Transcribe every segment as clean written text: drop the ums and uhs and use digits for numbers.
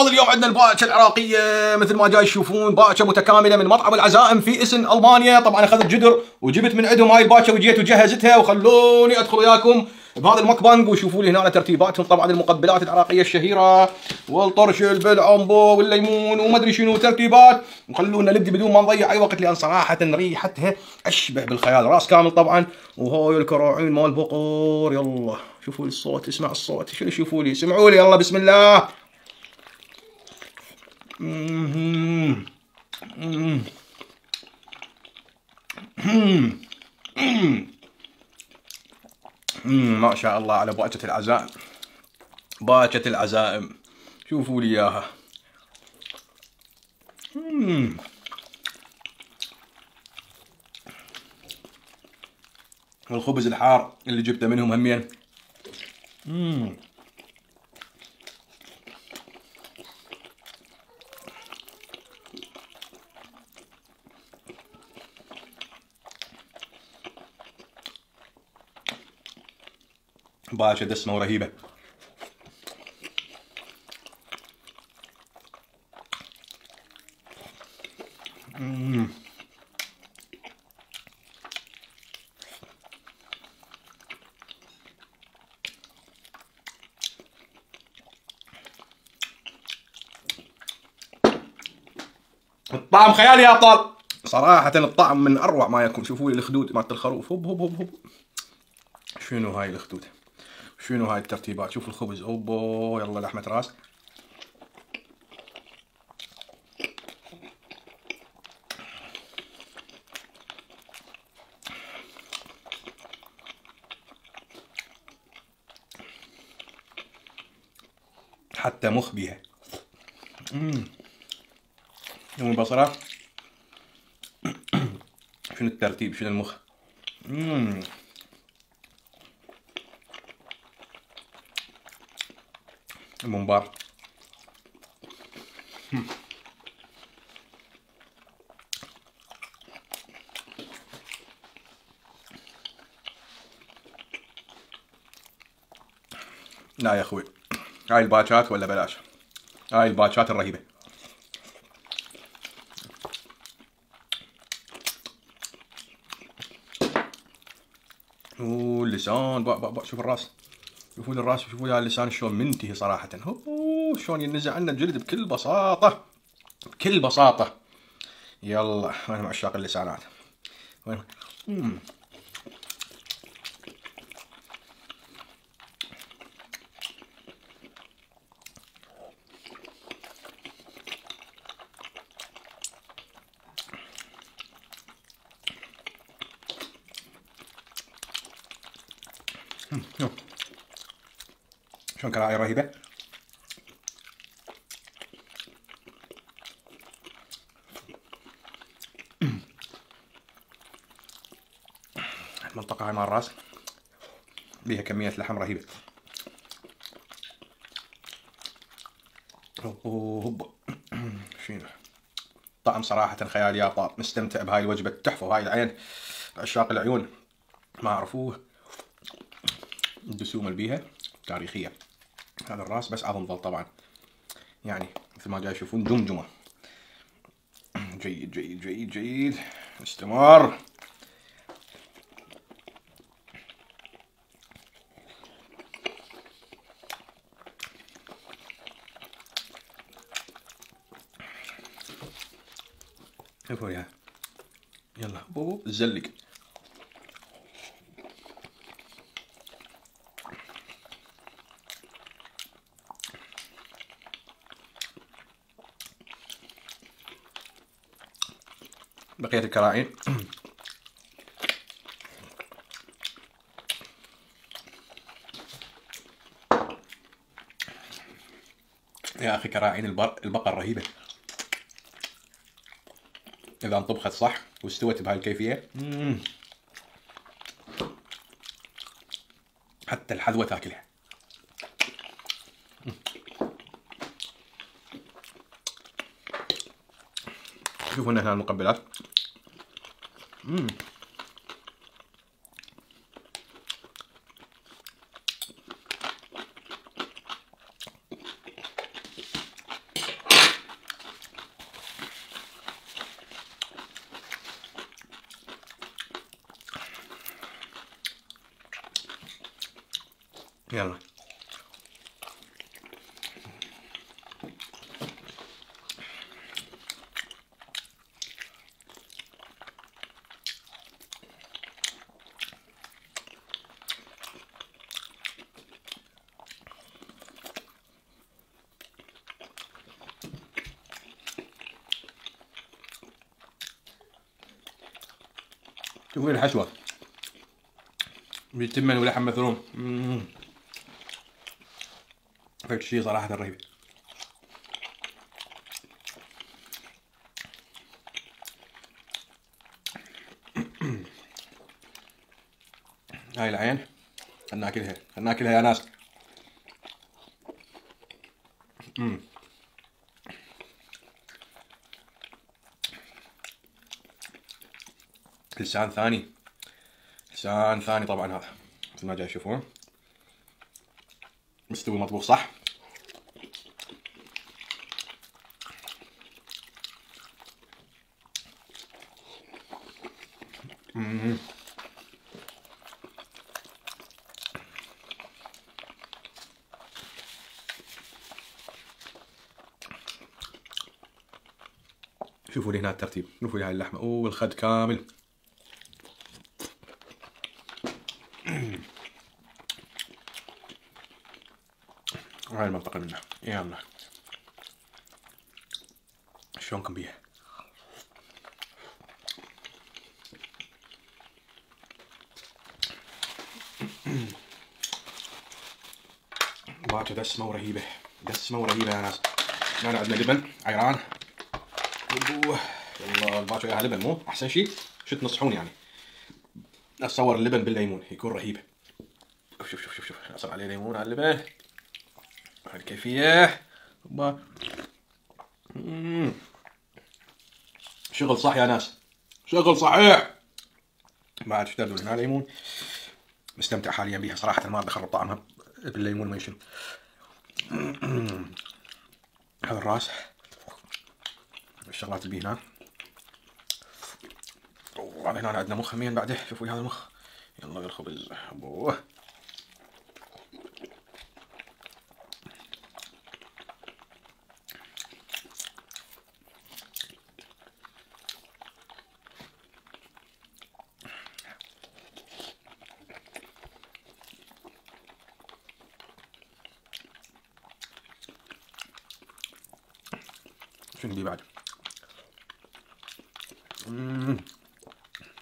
ابطال، اليوم عندنا الباكه العراقيه مثل ما جاي تشوفون، باكه متكامله من مطعم العزائم في اسن المانيا. طبعا اخذت جدر وجبت من عندهم هاي الباكه وجيت وجهزتها، وخلوني ادخل وياكم بهذا المكبنج وشوفوا لي هنا ترتيباتهم. طبعا المقبلات العراقيه الشهيره والطرشل بالعنبو والليمون وما ادري شنو ترتيبات. وخلونا نبدي بدون ما نضيع اي وقت، لان صراحه ريحتها اشبه بالخيال. راس كامل طبعا، وهاي الكراعين مال بقر. يلا شوفوا لي الصوت، اسمع الصوت، شنو شوفوا لي، سمعوا لي، يلا بسم الله. ما شاء الله على باكة العزائم، باكة العزائم، شوفوا لي اياها. والخبز الحار اللي جبته منهم همين. باكة دسمة ورهيبة. الطعم خيالي يا ابطال، صراحة الطعم من اروع ما يكون. شوفوا لي الخدود مالت الخروف، هوب هوب هوب هوب. شنو هاي الخدود، شنو هاي الترتيبات، شوف الخبز، اوبو، يلا لحمة راس. حتى مخ بيها. يوم البصرة. شنو الترتيب، شنو المخ. الممبار. لا يا اخوي، هاي الباكات ولا بلاش، هاي الباكات الرهيبة. واللسان، شوف الراس، شوفوا لي الراس، شوفوا لي اللسان شلون منتهي صراحة. شلون ينزع عنا الجلد بكل بساطة، بكل بساطة. يلا انا من عشاق اللسانات. شلون كراعي رهيبة. المنطقة هاي مال الراس بيها كمية لحم رهيبة. هوب شنو طعم صراحة خيالي يا طاب. مستمتع بهاي الوجبة التحفة، وهاي العين، عشاق العيون ما عرفوه. الدسوم اللي بيها تاريخية. هذا الراس بس عظم ظل طبعا، يعني مثل ما جاي تشوفون جمجمة. جيد جيد جيد جيد، استمر. شوفوا يا، يلا بوبو زلق. بقية الكراعين. يا اخي كراعين البقر رهيبة اذا انطبخت صح واستوت بهاي الكيفية. حتى الحذوة تاكلها. شوفوا هنا المقبلات. يلا. شوفوا الحشوة بالتمن ولحم مفروم. فك شي صراحة رهيب. هاي العين خلنا ناكلها، خلنا ناكلها يا ناس. لسان ثاني، لسان ثاني طبعا. هذا مثل ما جاي تشوفون مستوي مطبوخ صح. شوفوا لي هنا الترتيب، شوفوا لي هاي اللحمة والخد كامل. وهاي المنطقة منها. يلا شلونكم بيها؟ باكر دسمة ورهيبة، دسمة ورهيبة يا ناس. هنا عندنا لبن عيران. والله الباكر ياها لبن، مو أحسن شي شو تنصحون يعني؟ أتصور اللبن بالليمون يكون رهيب. شوف شوف شوف شوف أصب عليه ليمون على اللبن. هاي الكيفية. شغل صح يا ناس، شغل صحيح. بعد ايش تردون هنا ليمون. مستمتع حاليا بيها صراحة، ما بخرب طعمها بالليمون ما يشم. هذا الراس، الشغلات اللي هنا. وعلى هنا عندنا مخ همين بعده. شوفوا هذا المخ. يلا الخبز. ابوه شنو اللي بعد؟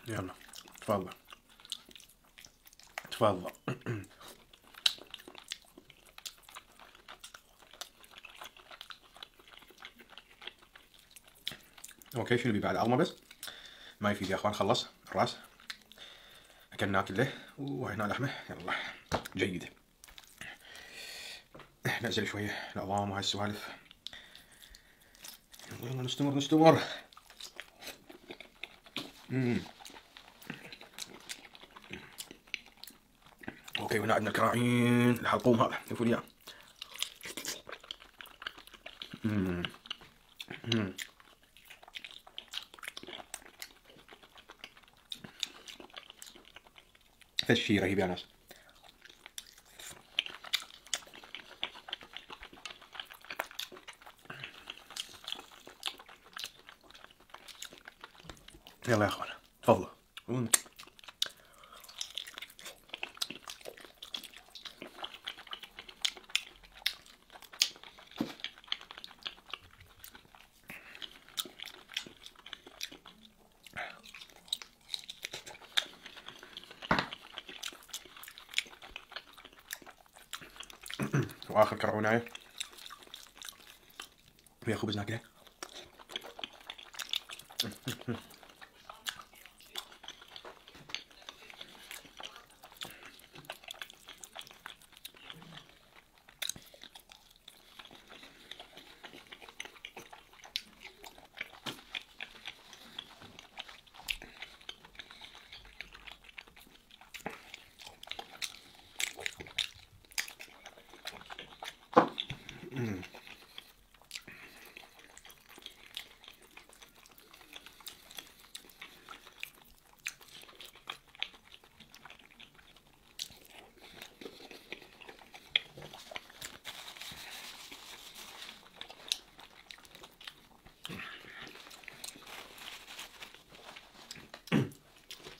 يلا تفضل تفضل. اوكي شنو اللي بعد؟ عظمه بس ما يفيد يا اخوان. خلص الراس اكلنا كله وهنا لحمه. يلا جيده. نعزل شويه العظام وهاي السوالف. يلا نستمر نستمر. اوكي وهنا عندنا الكراعين الحلقوم هذا. شوفوا لي اياه. فشي رهيب يا ناس. يلا يا اخوان تفضلوا. واخر كرعونايه ويا خبز ناكله.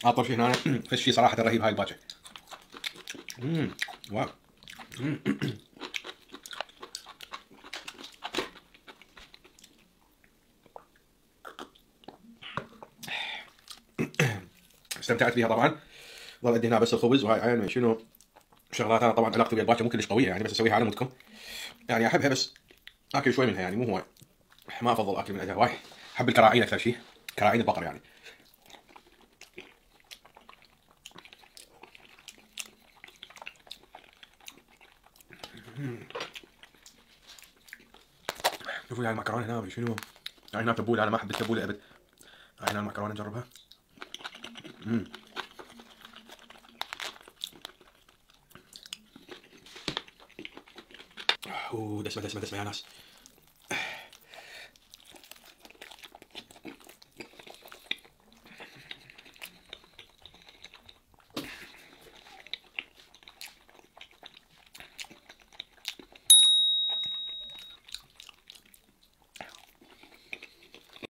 اطول شيء هنا فش شيء صراحه رهيب هاي الباكه. واو. استمتعت فيها طبعا. ظل عندي هنا بس الخبز وهاي عين شنو شغلات. انا طبعا علاقتي ويا الباكه مو كلش قويه يعني، بس اسويها على مودكم يعني. احبها بس اكل شوي منها يعني، مو هواي. ما افضل اكل من عندها هواي. احب الكراعين اكثر شيء، كراعين البقر يعني. شوفوا يعني المعكرونه هنا شنو يعني. هنا تبوله، انا ما احب التبوله ابد. هاي هنا المعكرونه نجربها. اوه دسمه دسمه دسمه يا ناس.